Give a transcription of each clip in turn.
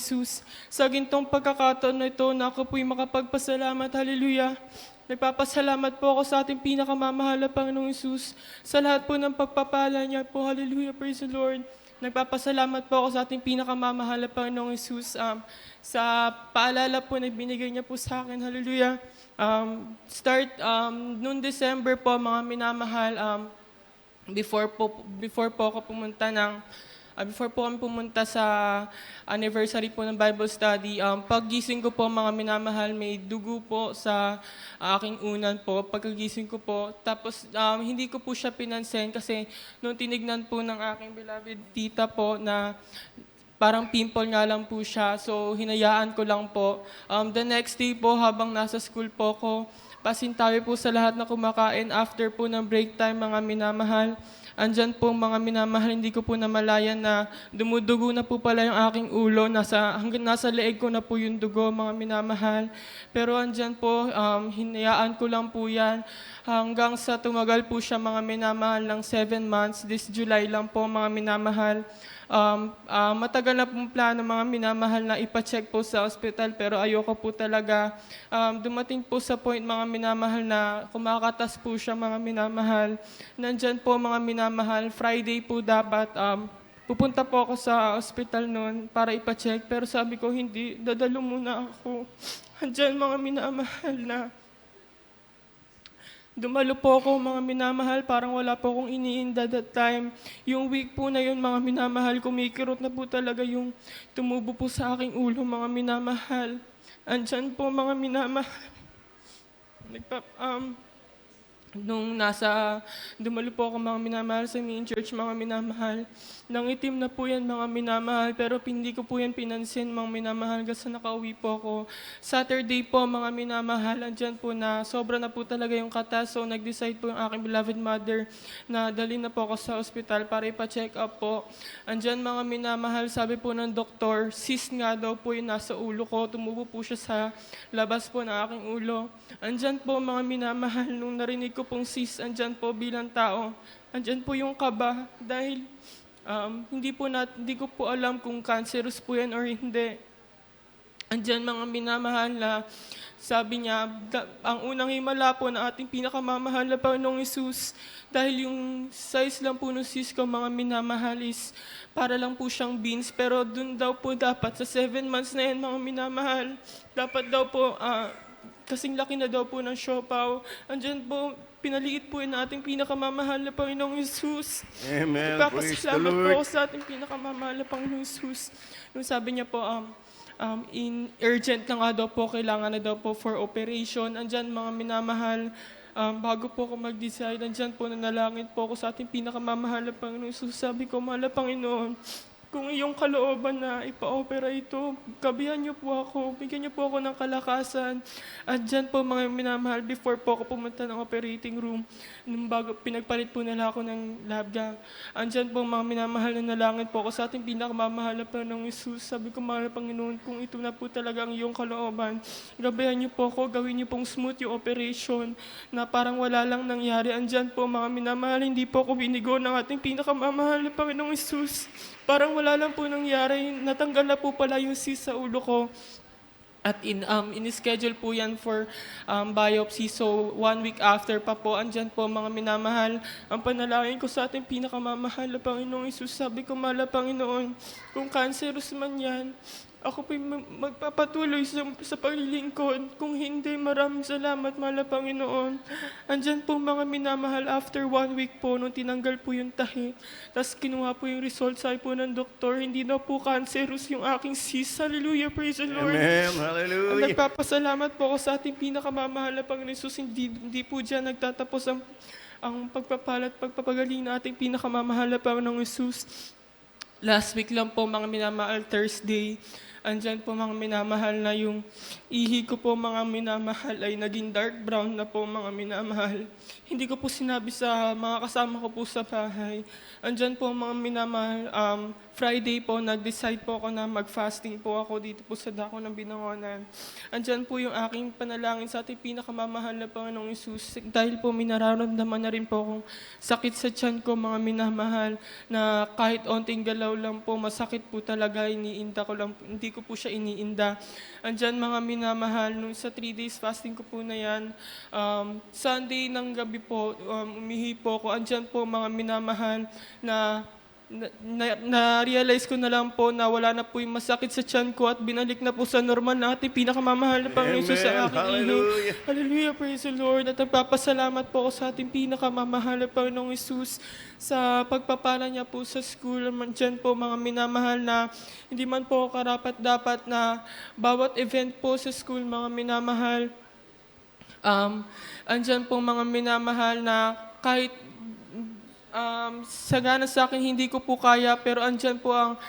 Jesus. Sa gintong pagkakataon na ito na ako po'y makapagpasalamat. Hallelujah. Nagpapasalamat po ako sa ating pinakamamahal na Panginoong Jesus sa lahat po ng pagpapala niya po. Hallelujah. Praise the Lord. Nagpapasalamat po ako sa ating pinakamamahal na Panginoong Jesus sa paalala po na binigay niya po sa akin. Hallelujah. Noong December po, mga minamahal, before po ako pumunta before po kami pumunta sa anniversary po ng Bible study, paggising ko po mga minamahal, may dugo po sa aking unan po, pagkagising ko po. Tapos hindi ko po siya pinansin kasi nung tinignan po ng aking beloved tita po na parang pimple nga lang po siya, so hinayaan ko lang po. The next day po, habang nasa school po ko, pasintabi po sa lahat na kumakain after po ng break time mga minamahal. Andyan po mga minamahal, hindi ko po namalayan na dumudugo na po pala yung aking ulo. Hanggang nasa leeg ko na po yung dugo, mga minamahal. Pero andyan po, hinayaan ko lang po yan. Hanggang sa tumagal po siya mga minamahal ng 7 months. This July lang po mga minamahal. Matagal na pong plano mga minamahal na ipacheck po sa ospital pero ayoko po talaga. Dumating po sa point mga minamahal na kumakatas po siya mga minamahal. Nandyan po mga minamahal, Friday po dapat pupunta po ako sa ospital noon para ipacheck pero sabi ko hindi, dadalo muna ako. Andyan mga minamahal na dumalo po ako mga minamahal, parang wala po akong iniinda that time. Yung week po na yun mga minamahal, kumikirot na po talaga yung tumubo po sa aking ulo mga minamahal. Andyan po mga minamahal. Dumalo po ako mga minamahal sa main church, mga minamahal. Nangitim na po yan mga minamahal, pero hindi ko po yan pinansin mga minamahal kasi nakauwi po ako. Saturday po mga minamahal, andyan po na sobra na po talaga yung katas. So nag-decide po yung aking beloved mother na dalhin na po ako sa ospital para ipa-check up po. Andyan mga minamahal, sabi po ng doktor, cyst nga daw po yung nasa ulo ko. Tumubo po siya sa labas po ng aking ulo. Andyan po mga minamahal, nung narinig ko pong cyst, andyan po bilang tao. Andyan po yung kaba dahil hindi ko po alam kung cancerous po yan or hindi. Andyan mga minamahal na sabi niya, ang unang himala po na ating pinakamamahal na Panginoong Hesus, dahil yung size lang po ng cyst ko mga minamahal is para lang po siyang beans, pero dun daw po dapat sa 7 months na yan mga minamahal, dapat daw po kasing laki na daw po ng siopaw. Andyan po, pinaliit po yun na ating pinakamamahal na Panginoong Hesus. Amen. Praise the Nagpapasalamat po Lord. ako sa ating pinakamamahal na Panginoong Hesus. Nung sabi niya po, urgent na nga daw po, kailangan na daw po for operation. Andyan mga minamahal, bago po ako mag-decide, andyan po nanalangin po ako sa ating pinakamamahal na Panginoong Hesus. Sabi ko, mahal na Panginoon, kung iyong kalooban na ipa-opera ito, gabihan niyo po ako, bigyan niyo po ako ng kalakasan. At dyan po mga minamahal, before po ako pumunta ng operating room, nung bago pinagpalit po nila ako ng lab gown, andyan po mga minamahal na nalangin po ako sa ating pinakamamahal na Panginoong Hesus. Sabi ko, mahal na Panginoon, kung ito na po talaga ang iyong kalooban, gabihan niyo po ako, gawin niyo pong smooth yung operation, na parang wala lang nangyari. Andyan po mga minamahal, hindi po ako binigo ng ating pinakamamahal na Panginoong Hesus. Parang wala lang po nangyari, natanggal na po pala yung cyst sa ulo ko. At in-schedule po yan for biopsy. So 1 week after pa po, andyan po mga minamahal. Ang panalangin ko sa ating pinakamamahal na Panginoong Hesus, sabi ko, mahal na Panginoon, kung cancerous man yan, ako po'y magpapatuloy sa paglilingkod. Kung hindi, maraming salamat, mahal na Panginoon. Andyan po mga minamahal, after 1 week po, nung tinanggal po yung tahi, tapos kinuha po yung result, sabi po ng doktor, hindi na po cancerous yung aking cyst. Hallelujah, praise the Lord. Amen. At Hallelujah. nagpapasalamat po ako sa ating pinakamamahal na Panginoon Hesus. Hindi po dyan nagtatapos ang pagpapalat, pagpapagaling na ating pinakamamahal na Panginoong Hesus. Last week lang po mga minamahal, Thursday, andyan po mga minamahal na yung ihi ko po mga minamahal ay naging dark brown na po mga minamahal. Hindi ko po sinabi sa mga kasama ko po sa bahay. Andyan po mga minamahal, Friday po, nag-decide po ako na mag-fasting po ako dito po sa dako ng Binangonan. Andyan po yung aking panalangin sa ating pinakamamahal na Panginoong Hesus. Dahil po minararamdaman na rin po akong sakit sa tiyan ko mga minamahal na kahit onting galaw lang po, masakit po talaga, hindi ko po siya iniinda. Andyan mga minamahal, nung sa 3 days fasting ko po na yan, Sunday ng gabi po, umihi po ako. Andyan po mga minamahal na-realize ko na lang po na wala na po yung masakit sa tiyan ko at binalik na po sa normal na ating pinakamamahal na Panginoon Jesus sa aking ihi. Hallelujah. Hallelujah, praise the Lord. At nagpapasalamat po ako sa ating pinakamamahal na Panginoong Jesus sa pagpapala niya po sa school. Diyan po mga minamahal na hindi man po karapat-dapat na bawat event po sa school, mga minamahal, andyan po mga minamahal na kahit sagana sa akin, hindi ko po kaya, pero andyan po ang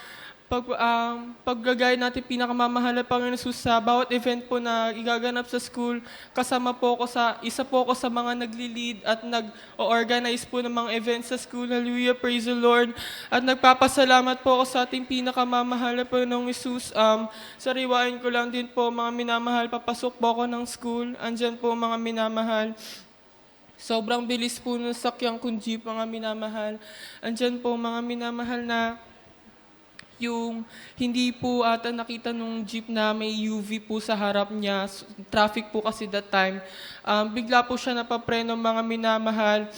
paggagay natin pinakamamahal na Panginoon Jesus sa bawat event po na igaganap sa school. Kasama po ako isa po ako sa mga nagli-lead at nag-organize po ng mga events sa school. Hallelujah, praise the Lord. At nagpapasalamat po ako sa ating pinakamamahal na Panginoong Jesus. Sariwain ko lang din po mga minamahal, papasok po ako ng school. Andyan po mga minamahal. Sobrang bilis po ng sakyang kong jeep, mga minamahal. Andyan po mga minamahal na yung hindi po ata nakita nung jeep na may UV po sa harap niya. Traffic po kasi that time. Bigla po siya napapreno, mga minamahal.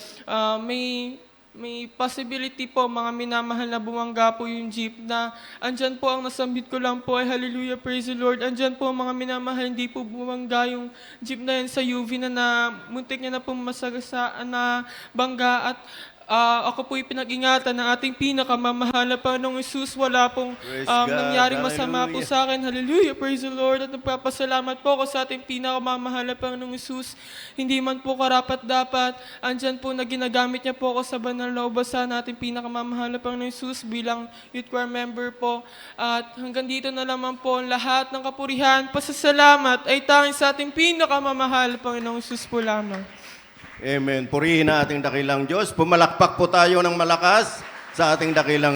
May possibility po, mga minamahal, na bumangga po yung jeep na andyan po ang nasambit ko lang po ay hallelujah, praise the Lord. Andyan po mga minamahal, hindi po bumangga yung jeep na yan sa UV na muntik niya na po masagasaan na bangga at ako po'y pinag-ingatan ng ating pinakamamahal na Panginoong Jesus. Wala pong Praise God. nangyaring masama po Hallelujah. sa akin. Hallelujah, praise the Lord. At nagpapasalamat po ako sa ating pinakamamahal na Panginoong Jesus. Hindi man po karapat-dapat, andyan po na ginagamit niya po ako sa banal na ubasan natin pinakamamahal na Panginoong Jesus bilang youth choir member po. At hanggang dito na naman po ang lahat ng kapurihan, pasasalamat ay tanging sa ating pinakamamahal na Panginoong Jesus po lamang. Amen. Purihin na ating dakilang Diyos. Pumalakpak po tayo ng malakas sa ating dakilang